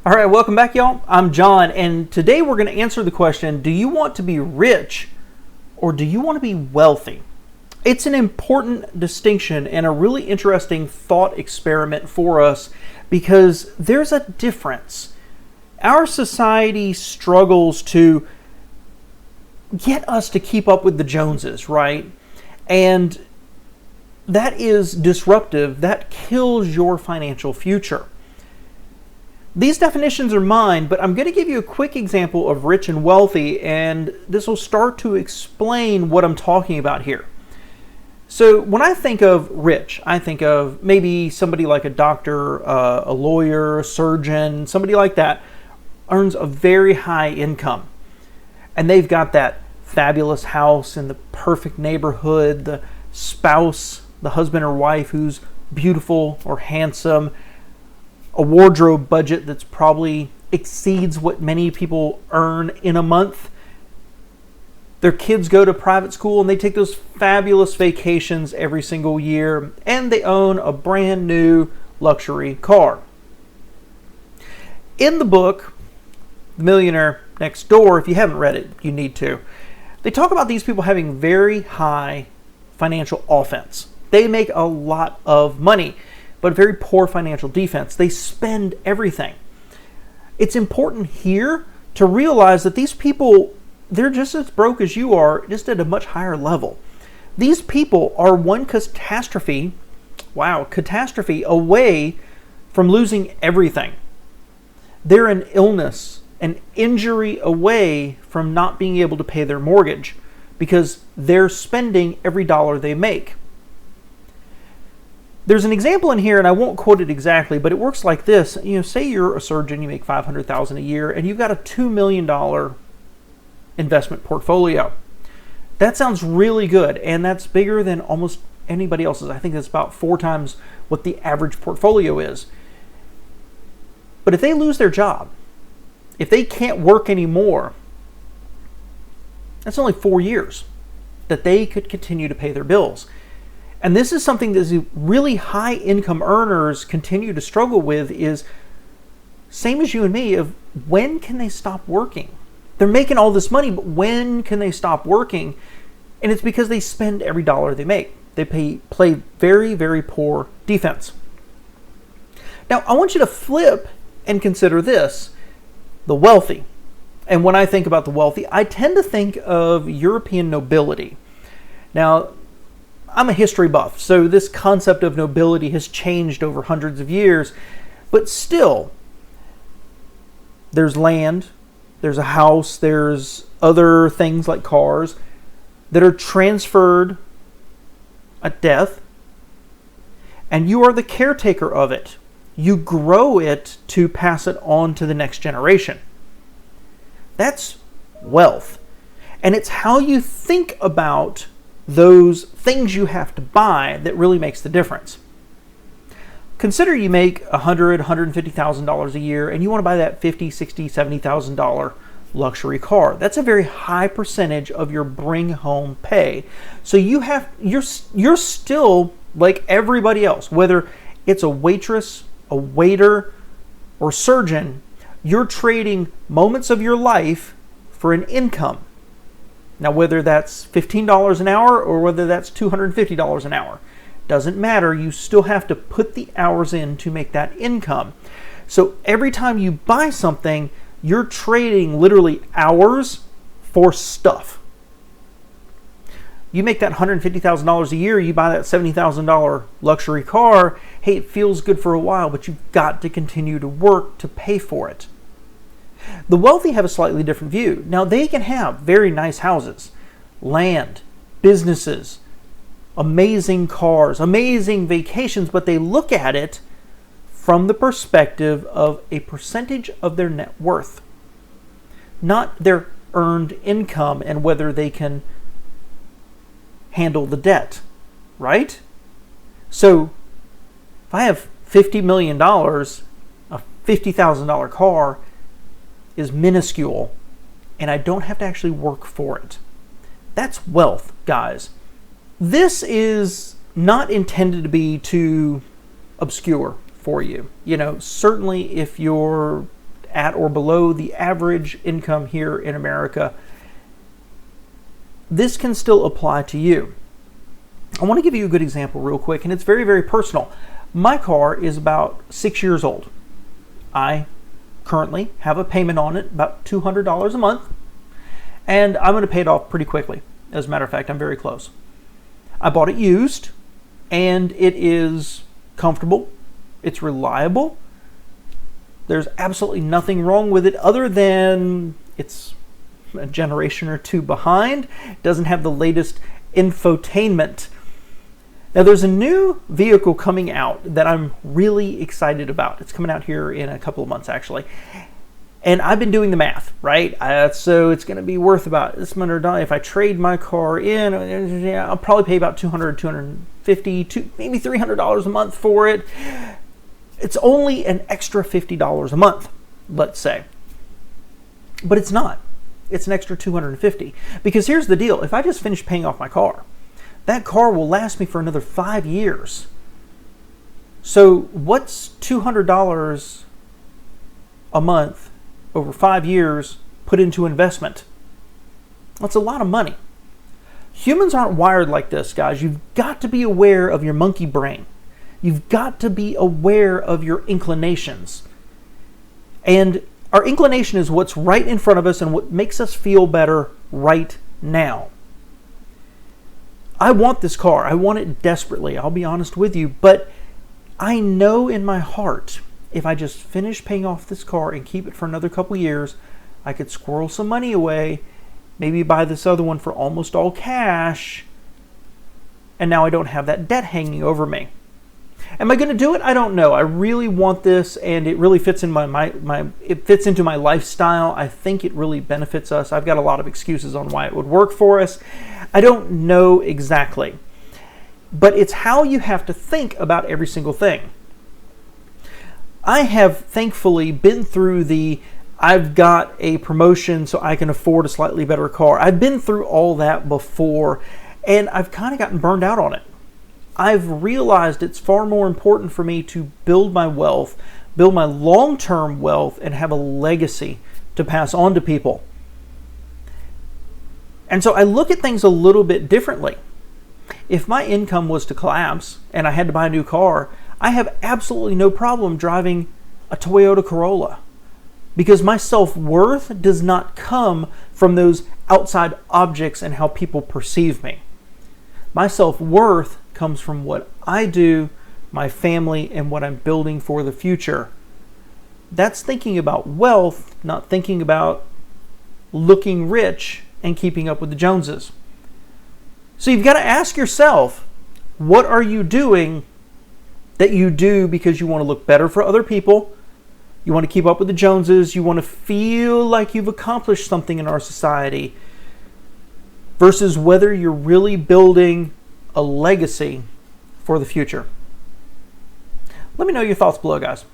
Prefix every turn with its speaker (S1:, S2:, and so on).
S1: All right, welcome back, y'all. I'm John, and today we're going to answer the question, do you want to be rich or do you want to be wealthy? It's an important distinction and a really interesting thought experiment for us because there's a difference. Our society struggles to get us to keep up with the Joneses, right? And that is disruptive. That kills your financial future. These definitions are mine, but I'm going to give you a quick example of rich and wealthy, and this will start to explain what I'm talking about here. So when I think of rich, I think of maybe somebody like a doctor, a lawyer, a surgeon, somebody like that earns a very high income. And they've got that fabulous house in the perfect neighborhood, the spouse, the husband or wife who's beautiful or handsome, a wardrobe budget that's probably exceeds what many people earn in a month. Their kids go to private school and they take those fabulous vacations every single year, and they own a brand new luxury car. In the book, The Millionaire Next Door, if you haven't read it, you need to. They talk about these people having very high financial offense. They make a lot of money, but very poor financial defense. They spend everything. It's important here to realize that these people, they're just as broke as you are, just at a much higher level. These people are one catastrophe away from losing everything. They're an illness, an injury away from not being able to pay their mortgage because they're spending every dollar they make. There's an example in here, and I won't quote it exactly, but it works like this. Say you're a surgeon, you make $500,000 a year, and you've got a $2 million investment portfolio. That sounds really good, and that's bigger than almost anybody else's. I think that's about 4 times what the average portfolio is. But if they lose their job, if they can't work anymore, that's only 4 years that they could continue to pay their bills. And this is something that really high income earners continue to struggle with, is same as you and me, of when can they stop working? They're making all this money, but when can they stop working? And it's because they spend every dollar they make. They play very, very poor defense. Now, I want you to flip and consider this, the wealthy. And when I think about the wealthy, I tend to think of European nobility. Now, I'm a history buff, so this concept of nobility has changed over hundreds of years, but still, there's land, there's a house, there's other things like cars that are transferred at death, and you are the caretaker of it. You grow it to pass it on to the next generation. That's wealth. And it's how you think about those things you have to buy that really makes the difference. Consider you make $100,000, $150,000 a year, and you want to buy that $50,000, $60,000, $70,000 luxury car. That's a very high percentage of your bring home pay. So you're still like everybody else, whether it's a waitress, a waiter, or surgeon. You're trading moments of your life for an income. Now, whether that's $15 an hour or whether that's $250 an hour, doesn't matter. You still have to put the hours in to make that income. So every time you buy something, you're trading literally hours for stuff. You make that $150,000 a year, you buy that $70,000 luxury car. Hey, it feels good for a while, but you've got to continue to work to pay for it. The wealthy have a slightly different view. Now, they can have very nice houses, land, businesses, amazing cars, amazing vacations, but they look at it from the perspective of a percentage of their net worth, not their earned income and whether they can handle the debt, right? So if I have $50 million, a $50,000 car is minuscule, and I don't have to actually work for it. That's wealth, guys. This is not intended to be too obscure for you. Certainly if you're at or below the average income here in America, this can still apply to you. I want to give you a good example real quick, and it's very, very personal. My car is about 6 years old. I currently have a payment on it, about $200 a month, and I'm going to pay it off pretty quickly. As a matter of fact, I'm very close. I bought it used, and it is comfortable. It's reliable. There's absolutely nothing wrong with it other than it's a generation or two behind. It doesn't have the latest infotainment. Now, there's a new vehicle coming out that I'm really excited about. It's coming out here in a couple of months, actually. And I've been doing the math, right? So it's going to be worth about this much or if I trade my car in, I'll probably pay about $200, $250, maybe $300 a month for it. It's only an extra $50 a month, let's say. But it's not. It's an extra $250. Because here's the deal. If I just finish paying off my car, that car will last me for another 5 years. So what's $200 a month over 5 years put into investment? That's a lot of money. Humans aren't wired like this, guys. You've got to be aware of your monkey brain. You've got to be aware of your inclinations. And our inclination is what's right in front of us and what makes us feel better right now. I want this car. I want it desperately. I'll be honest with you. But I know in my heart, if I just finish paying off this car and keep it for another couple years, I could squirrel some money away, maybe buy this other one for almost all cash, and now I don't have that debt hanging over me. Am I going to do it? I don't know. I really want this, and it really fits in it fits into my lifestyle. I think it really benefits us. I've got a lot of excuses on why it would work for us. I don't know exactly. But it's how you have to think about every single thing. I have thankfully been through I've got a promotion so I can afford a slightly better car. I've been through all that before, and I've kind of gotten burned out on it. I've realized it's far more important for me to build my wealth, build my long-term wealth, and have a legacy to pass on to people. And so I look at things a little bit differently. If my income was to collapse and I had to buy a new car, I have absolutely no problem driving a Toyota Corolla, because my self-worth does not come from those outside objects and how people perceive me. My self-worth comes from what I do, my family, and what I'm building for the future. That's thinking about wealth, not thinking about looking rich and keeping up with the Joneses. So you've got to ask yourself, what are you doing that you do because you want to look better for other people? You want to keep up with the Joneses. You want to feel like you've accomplished something in our society, versus whether you're really building a legacy for the future. Let me know your thoughts below, guys.